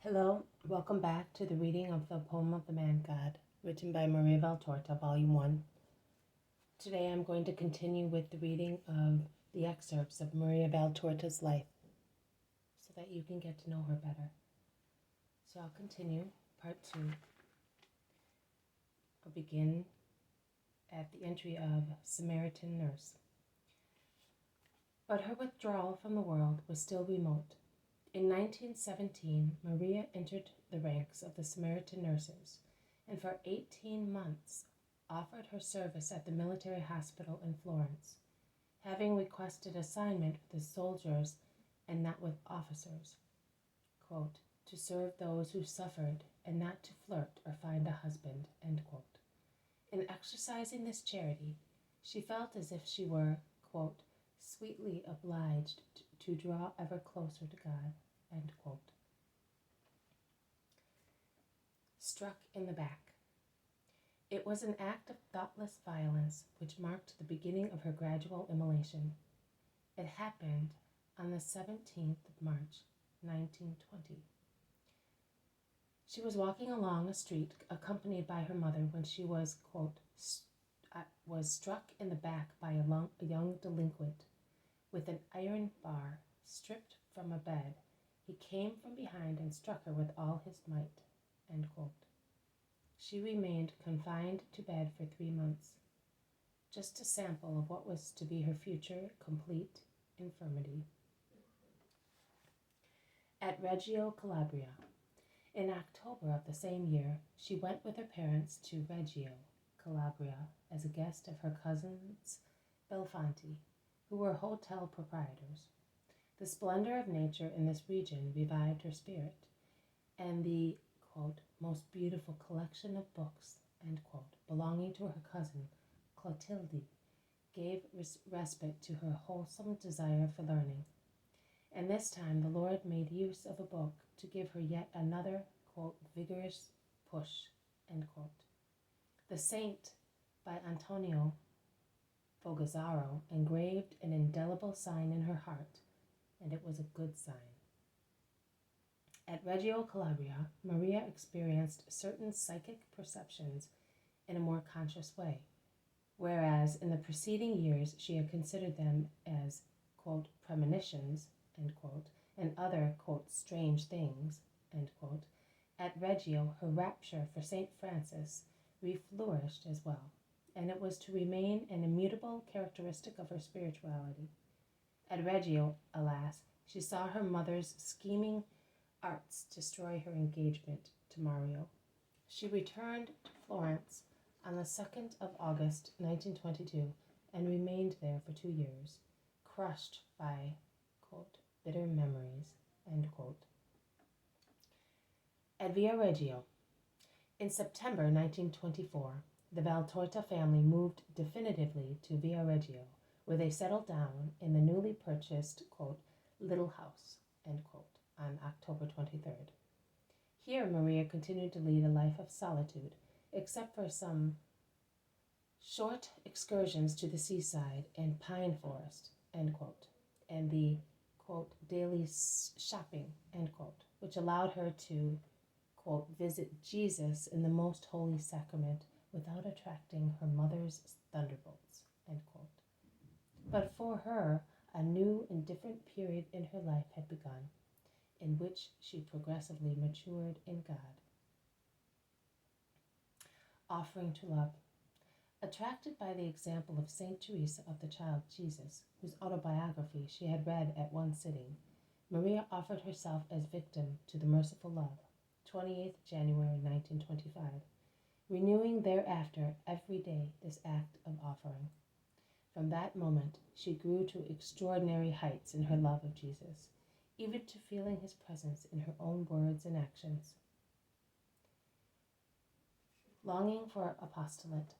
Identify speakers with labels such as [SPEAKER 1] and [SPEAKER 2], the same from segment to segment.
[SPEAKER 1] Hello, welcome back to the reading of the Poem of the Man God, written by Maria Valtorta, Volume 1. Today I'm going to continue with the reading of the excerpts of Maria Valtorta's life so that you can get to know her better. So I'll continue, part 2. I'll begin at the entry of Samaritan Nurse. But her withdrawal from the world was still remote. In 1917, Maria entered the ranks of the Samaritan nurses and for 18 months offered her service at the military hospital in Florence, having requested assignment with the soldiers and not with officers, quote, to serve those who suffered and not to flirt or find a husband, end quote. In exercising this charity, she felt as if she were, quote, sweetly obliged to draw ever closer to God, end quote. Struck in the back. It was an act of thoughtless violence which marked the beginning of her gradual immolation. It happened on the 17th of March, 1920. She was walking along a street accompanied by her mother when she was, quote, was struck in the back by a young delinquent with an iron bar stripped from a bed. He came from behind and struck her with all his might, end quote. She remained confined to bed for 3 months, just a sample of what was to be her future complete infirmity. At Reggio, Calabria. In October of the same year, she went with her parents to Reggio, Calabria, as a guest of her cousins Belfanti, who were hotel proprietors. The splendor of nature in this region revived her spirit, and the, quote, most beautiful collection of books, end quote, belonging to her cousin Clotilde, gave respite to her wholesome desire for learning. And this time the Lord made use of a book to give her yet another, quote, vigorous push, end quote. The Saint by Antonio Fogazzaro engraved an indelible sign in her heart, and it was a good sign. At Reggio Calabria, Maria experienced certain psychic perceptions in a more conscious way, whereas in the preceding years she had considered them as, quote, premonitions, end quote, and other, quote, strange things, end quote. At Reggio, her rapture for St. Francis reflourished as well, and it was to remain an immutable characteristic of her spirituality. At Reggio, alas, she saw her mother's scheming arts destroy her engagement to Mario. She returned to Florence on the 2nd of August, 1922, and remained there for 2 years, crushed by, quote, bitter memories, end quote. At Viareggio. In September 1924, the Valtorta family moved definitively to Viareggio, where they settled down in the newly purchased, quote, little house, end quote, on October 23rd. Here Maria continued to lead a life of solitude, except for some short excursions to the seaside and pine forest, end quote, and the, quote, daily shopping, end quote, which allowed her to, quote, visit Jesus in the most holy sacrament without attracting her mother's thunderbolts, end quote. But for her, a new and different period in her life had begun, in which she progressively matured in God. Offering to love. Attracted by the example of St. Teresa of the Child Jesus, whose autobiography she had read at one sitting, Maria offered herself as victim to the merciful love, 28th January 1925, renewing thereafter every day this act of offering. From that moment, she grew to extraordinary heights in her love of Jesus, even to feeling his presence in her own words and actions. Longing for apostolate.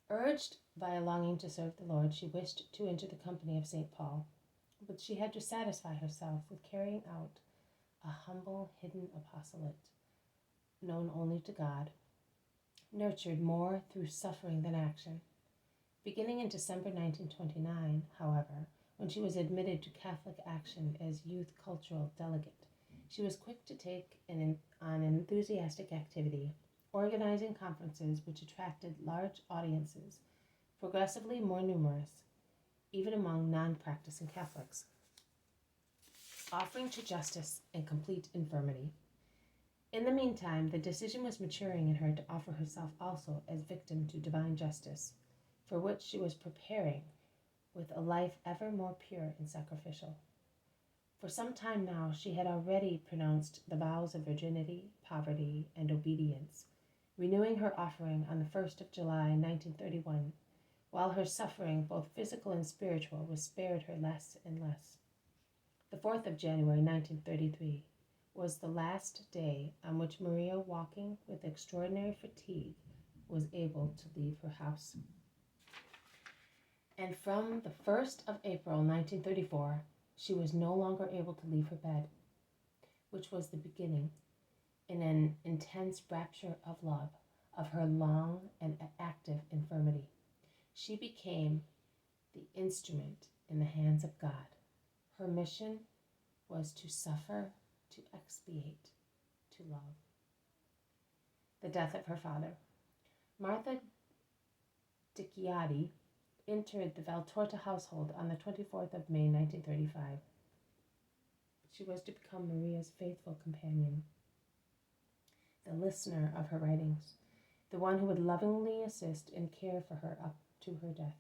[SPEAKER 1] Urged by a longing to serve the Lord, she wished to enter the company of St. Paul, but she had to satisfy herself with carrying out a humble, hidden apostolate, known only to God, nurtured more through suffering than action. Beginning in December 1929, however, when she was admitted to Catholic action as youth cultural delegate, She was quick to take on enthusiastic activity, organizing conferences which attracted large audiences, progressively more numerous, even among non-practicing Catholics, offering to justice and complete infirmity. In the meantime, the decision was maturing in her to offer herself also as victim to divine justice, for which she was preparing with a life ever more pure and sacrificial. For some time now she had already pronounced the vows of virginity, poverty, and obedience, renewing her offering on the 1st of July, 1931, while her suffering, both physical and spiritual, was spared her less and less. The 4th of January, 1933, was the last day on which Maria, walking with extraordinary fatigue, was able to leave her house. And from the 1st of April, 1934, she was no longer able to leave her bed, which was the beginning, in an intense rapture of love, of her long and active infirmity. She became the instrument in the hands of God. Her mission was to suffer, to expiate, to love. The death of her father. Martha Dicciati entered the Valtorta household on the 24th of May, 1935. She was to become Maria's faithful companion, the listener of her writings, the one who would lovingly assist and care for her up to her death.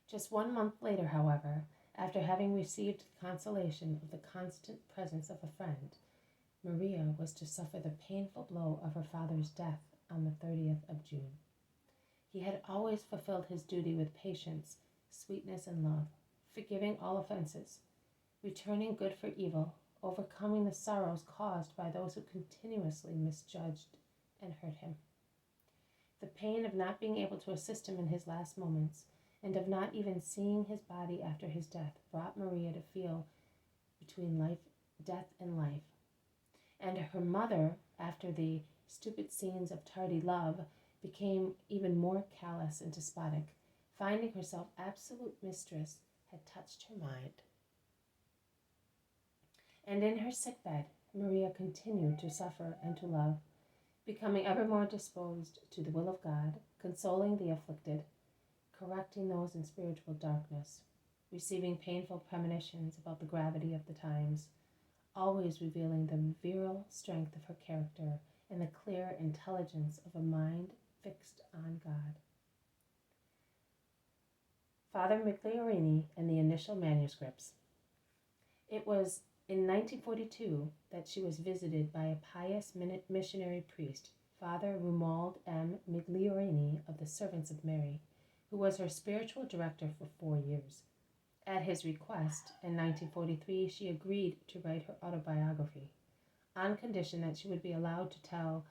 [SPEAKER 1] Just 1 month later, however, after having received the consolation of the constant presence of a friend, Maria was to suffer the painful blow of her father's death on the 30th of June. He had always fulfilled his duty with patience, sweetness, and love, forgiving all offenses, returning good for evil, overcoming the sorrows caused by those who continuously misjudged and hurt him. The pain of not being able to assist him in his last moments, and of not even seeing his body after his death, brought Maria to feel between death and life. And her mother, after the stupid scenes of tardy love, became even more callous and despotic, finding herself absolute mistress, had touched her mind. And in her sickbed, Maria continued to suffer and to love, becoming ever more disposed to the will of God, consoling the afflicted, correcting those in spiritual darkness, receiving painful premonitions about the gravity of the times, always revealing the virile strength of her character and the clear intelligence of a mind fixed on God. Father Migliorini and the initial manuscripts. It was in 1942 that she was visited by a pious missionary priest, Father Romuald M. Migliorini of the Servants of Mary, who was her spiritual director for 4 years. At his request, in 1943, she agreed to write her autobiography, on condition that she would be allowed to tell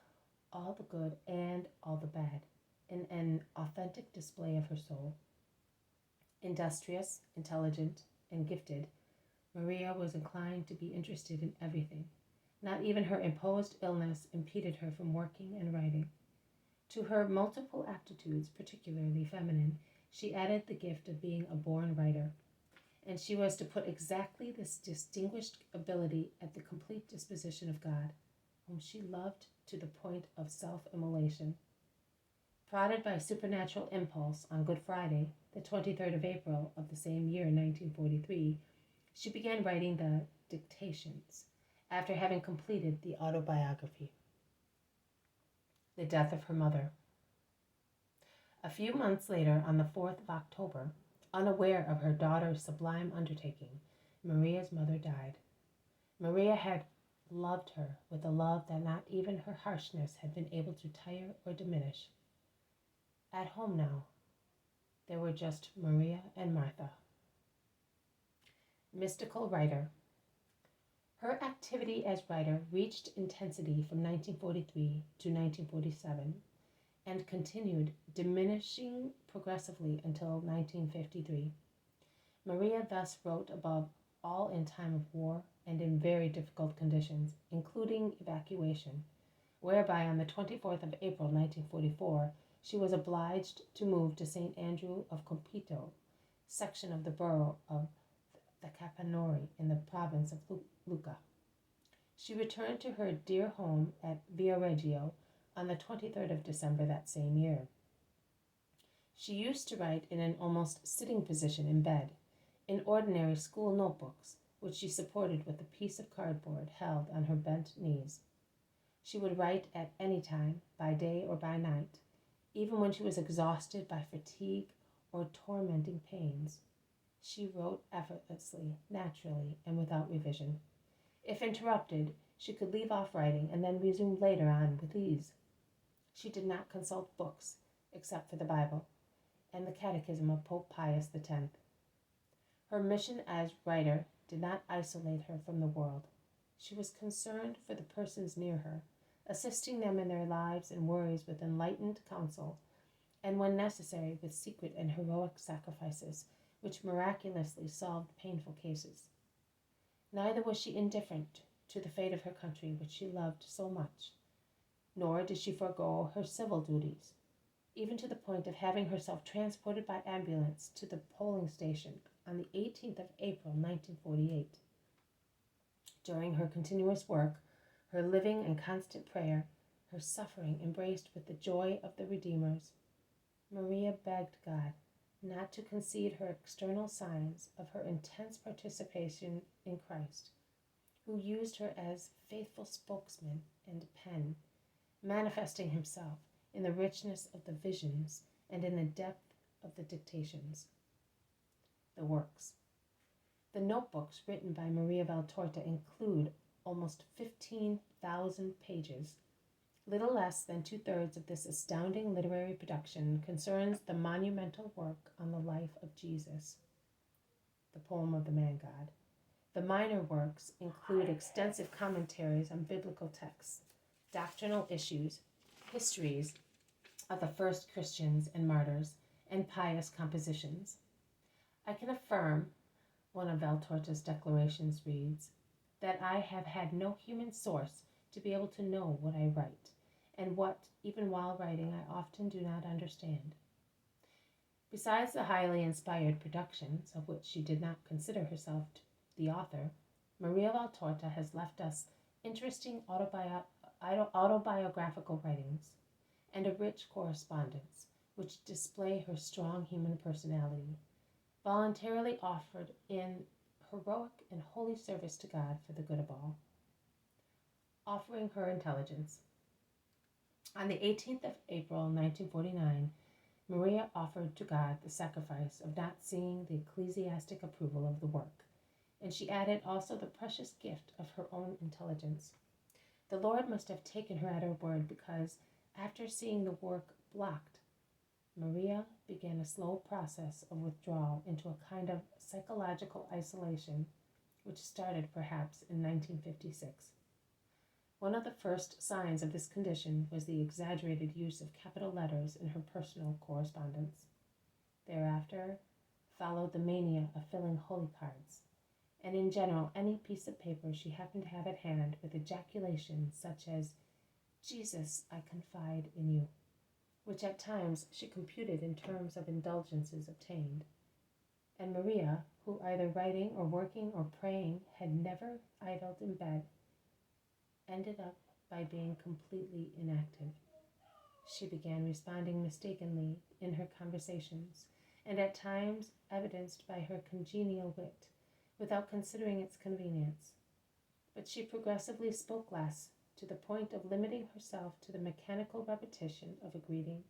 [SPEAKER 1] all the good and all the bad, in an authentic display of her soul. Industrious, intelligent, and gifted, Maria was inclined to be interested in everything. Not even her imposed illness impeded her from working and writing. To her multiple aptitudes, particularly feminine, she added the gift of being a born writer, and she was to put exactly this distinguished ability at the complete disposition of God, whom she loved to the point of self-immolation. Prodded by supernatural impulse on Good Friday, the 23rd of April of the same year, 1943, she began writing the dictations, after having completed the autobiography. The death of her mother. A few months later, on the 4th of October, unaware of her daughter's sublime undertaking, Maria's mother died. Maria had loved her with a love that not even her harshness had been able to tire or diminish. At home now, there were just Maria and Martha. Mystical writer. Her activity as writer reached intensity from 1943 to 1947 and continued, diminishing progressively until 1953. Maria thus wrote above all in time of war and in very difficult conditions, including evacuation, whereby on the 24th of April 1944 she was obliged to move to St. Andrew of Compito, section of the borough of the Capanori in the province of Lucca. She returned to her dear home at Viareggio on the 23rd of December that same year. She used to write in an almost sitting position in bed, in ordinary school notebooks, which she supported with a piece of cardboard held on her bent knees. She would write at any time, by day or by night, even when she was exhausted by fatigue or tormenting pains. She wrote effortlessly, naturally, and without revision. If interrupted, she could leave off writing and then resume later on with ease. She did not consult books, except for the Bible and the Catechism of Pope Pius X. Her mission as writer did not isolate her from the world. She was concerned for the persons near her, assisting them in their lives and worries with enlightened counsel, and when necessary with secret and heroic sacrifices, which miraculously solved painful cases. Neither was she indifferent to the fate of her country, which she loved so much, nor did she forego her civil duties, even to the point of having herself transported by ambulance to the polling station on the 18th of April, 1948. During her continuous work, her living and constant prayer, her suffering embraced with the joy of the Redeemers, Maria begged God not to concede her external signs of her intense participation in Christ, who used her as faithful spokesman and pen, manifesting himself in the richness of the visions and in the depth of the dictations. The works. The notebooks written by Maria Valtorta include almost 15,000 pages. Little less than 2/3 of this astounding literary production concerns the monumental work on the life of Jesus, the poem of the man-God. The minor works include extensive commentaries on biblical texts, doctrinal issues, histories of the first Christians and martyrs, and pious compositions. I can affirm, one of Valtorta's declarations reads, that I have had no human source to be able to know what I write, and what, even while writing, I often do not understand. Besides the highly inspired productions, of which she did not consider herself the author, Maria Valtorta has left us interesting autobiographical writings and a rich correspondence, which display her strong human personality, voluntarily offered in heroic and holy service to God for the good of all. Offering her intelligence. On the 18th of April, 1949, Maria offered to God the sacrifice of not seeing the ecclesiastic approval of the work, and she added also the precious gift of her own intelligence. The Lord must have taken her at her word, because after seeing the work blocked, Maria began a slow process of withdrawal into a kind of psychological isolation, which started perhaps in 1956. One of the first signs of this condition was the exaggerated use of capital letters in her personal correspondence. Thereafter followed the mania of filling holy cards, and in general any piece of paper she happened to have at hand, with ejaculations such as, "Jesus, I confide in you," which at times she computed in terms of indulgences obtained. And Maria, who either writing or working or praying had never idled in bed, ended up by being completely inactive. She began responding mistakenly in her conversations, and at times evidenced by her congenial wit, without considering its convenience. But she progressively spoke less, to the point of limiting herself to the mechanical repetition of a greeting,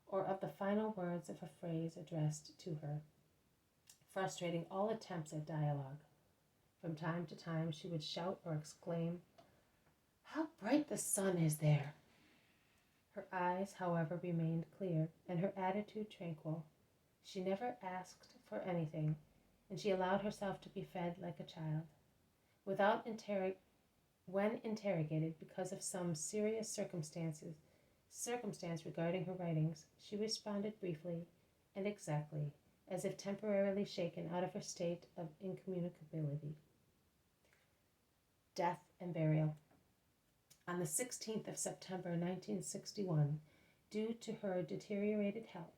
[SPEAKER 1] or of the final words of a phrase addressed to her, frustrating all attempts at dialogue. From time to time she would shout or exclaim, "How bright the sun is there!" Her eyes, however, remained clear, and her attitude tranquil. She never asked for anything, and she allowed herself to be fed like a child. When interrogated because of some serious circumstance regarding her writings, she responded briefly and exactly, as if temporarily shaken out of her state of incommunicability. Death and burial. On the 16th of September, 1961, due to her deteriorated health,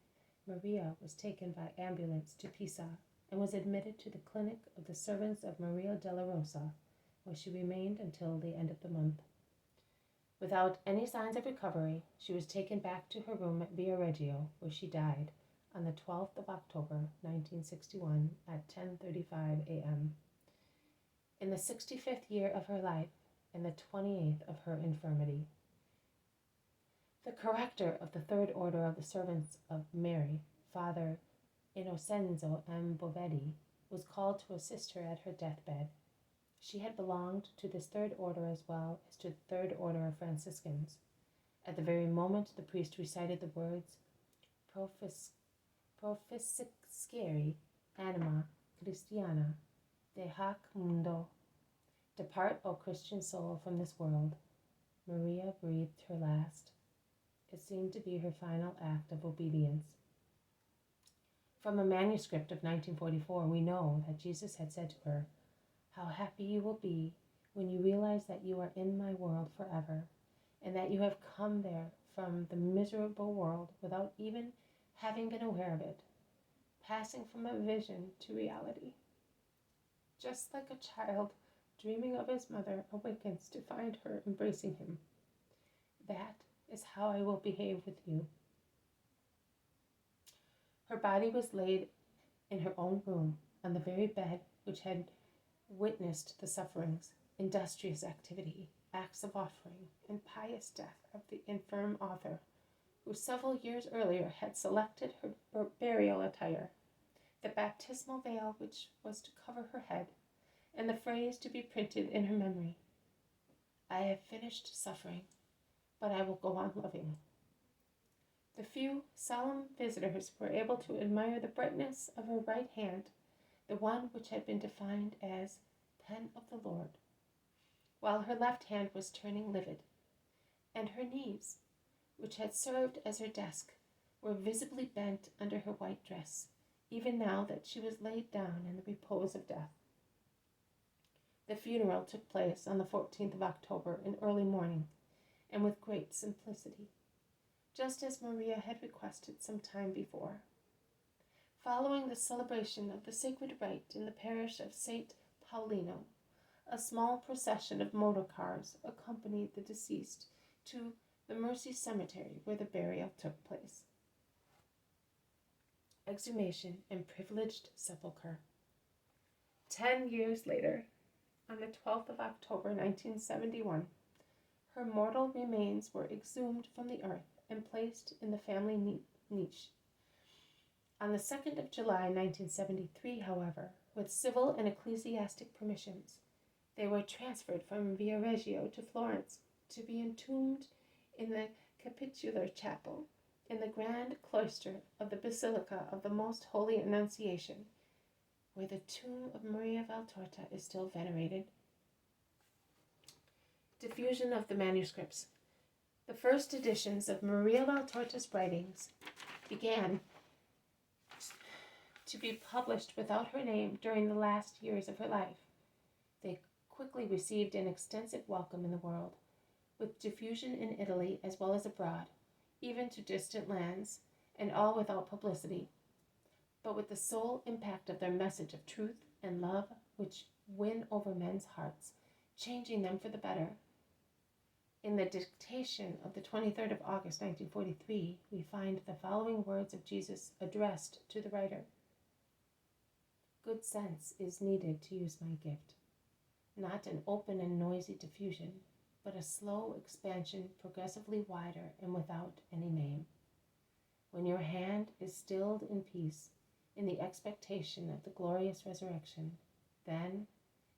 [SPEAKER 1] Maria was taken by ambulance to Pisa and was admitted to the clinic of the servants of Maria della Rosa, where she remained until the end of the month. Without any signs of recovery, she was taken back to her room at Via Reggio, where she died on the 12th of October, 1961, at 10:35 a.m. in the 65th year of her life and the 28th of her infirmity. The corrector of the Third Order of the Servants of Mary, Father Innocenzo M. Bovetti, was called to assist her at her deathbed. She had belonged to this Third Order as well as to the Third Order of Franciscans. At the very moment the priest recited the words, Proficiscere anima Christiana de hac mundo, depart, O Christian soul, from this world, Maria breathed her last. It seemed to be her final act of obedience. From a manuscript of 1944, we know that Jesus had said to her, "How happy you will be when you realize that you are in my world forever, and that you have come there from the miserable world without even having been aware of it, passing from a vision to reality. Just like a child dreaming of his mother awakens to find her embracing him. That is how I will behave with you." Her body was laid in her own room on the very bed which had witnessed the sufferings, industrious activity, acts of offering, and pious death of the infirm author, who several years earlier had selected her burial attire, the baptismal veil which was to cover her head, and the phrase to be printed in her memory, "I have finished suffering, but I will go on loving." The few solemn visitors were able to admire the brightness of her right hand, the one which had been defined as "pen of the Lord," while her left hand was turning livid, and her knees, which had served as her desk, were visibly bent under her white dress, even now that she was laid down in the repose of death. The funeral took place on the 14th of October in early morning, and with great simplicity, just as Maria had requested some time before. Following the celebration of the sacred rite in the parish of St. Paulino, a small procession of motor cars accompanied the deceased to the Mercy Cemetery where the burial took place. Exhumation and privileged sepulchre. 10 years later, on the 12th of October 1971, her mortal remains were exhumed from the earth and placed in the family niche. On the 2nd of July 1973, however, with civil and ecclesiastic permissions, they were transferred from Via Reggio to Florence to be entombed in the Capitular Chapel in the grand cloister of the Basilica of the Most Holy Annunciation, where the tomb of Maria Valtorta is still venerated. Diffusion of the manuscripts. The first editions of Maria Valtorta's writings began to be published without her name during the last years of her life. They quickly received an extensive welcome in the world, with diffusion in Italy as well as abroad, even to distant lands, and all without publicity, but with the sole impact of their message of truth and love which win over men's hearts, changing them for the better. In the dictation of the 23rd of August 1943, we find the following words of Jesus addressed to the writer. "Good sense is needed to use my gift, not an open and noisy diffusion, but a slow expansion progressively wider and without any name. When your hand is stilled in peace, in the expectation of the glorious resurrection, then,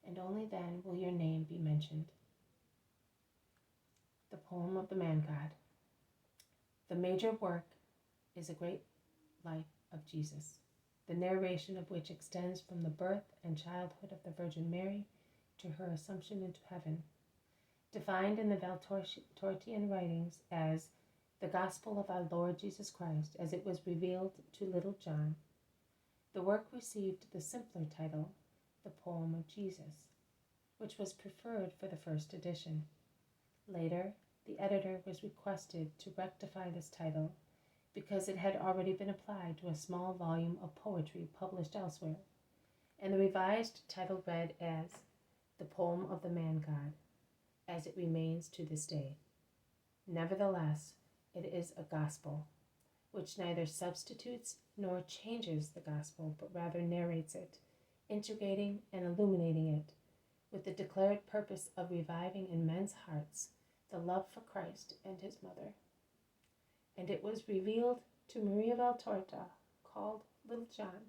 [SPEAKER 1] and only then, will your name be mentioned." The poem of the Man-God. The major work is a great life of Jesus, the narration of which extends from the birth and childhood of the Virgin Mary to her assumption into heaven. Defined in the Valtortian writings as the Gospel of our Lord Jesus Christ as it was revealed to little John, the work received the simpler title, The Poem of Jesus, which was preferred for the first edition. Later, the editor was requested to rectify this title because it had already been applied to a small volume of poetry published elsewhere, and the revised title read as The Poem of the Man God, as it remains to this day. Nevertheless, it is a gospel, which neither substitutes nor changes the gospel, but rather narrates it, integrating and illuminating it, with the declared purpose of reviving in men's hearts the love for Christ and his mother. And it was revealed to Maria Valtorta, called Little John,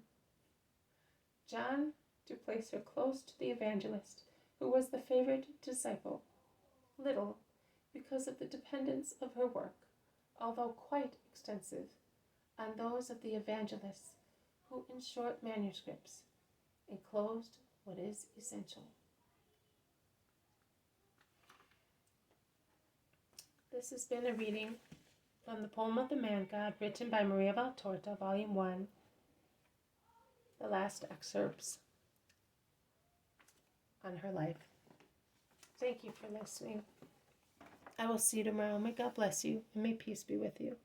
[SPEAKER 1] to place her close to the evangelist, who was the favorite disciple. Little, because of the dependence of her work, although quite extensive, on those of the evangelists, who in short manuscripts enclosed what is essential. This has been a reading from the Poem of the Man God, written by Maria Valtorta, Volume 1, the last excerpts on her life. Thank you for listening. I will see you tomorrow. May God bless you, and may peace be with you.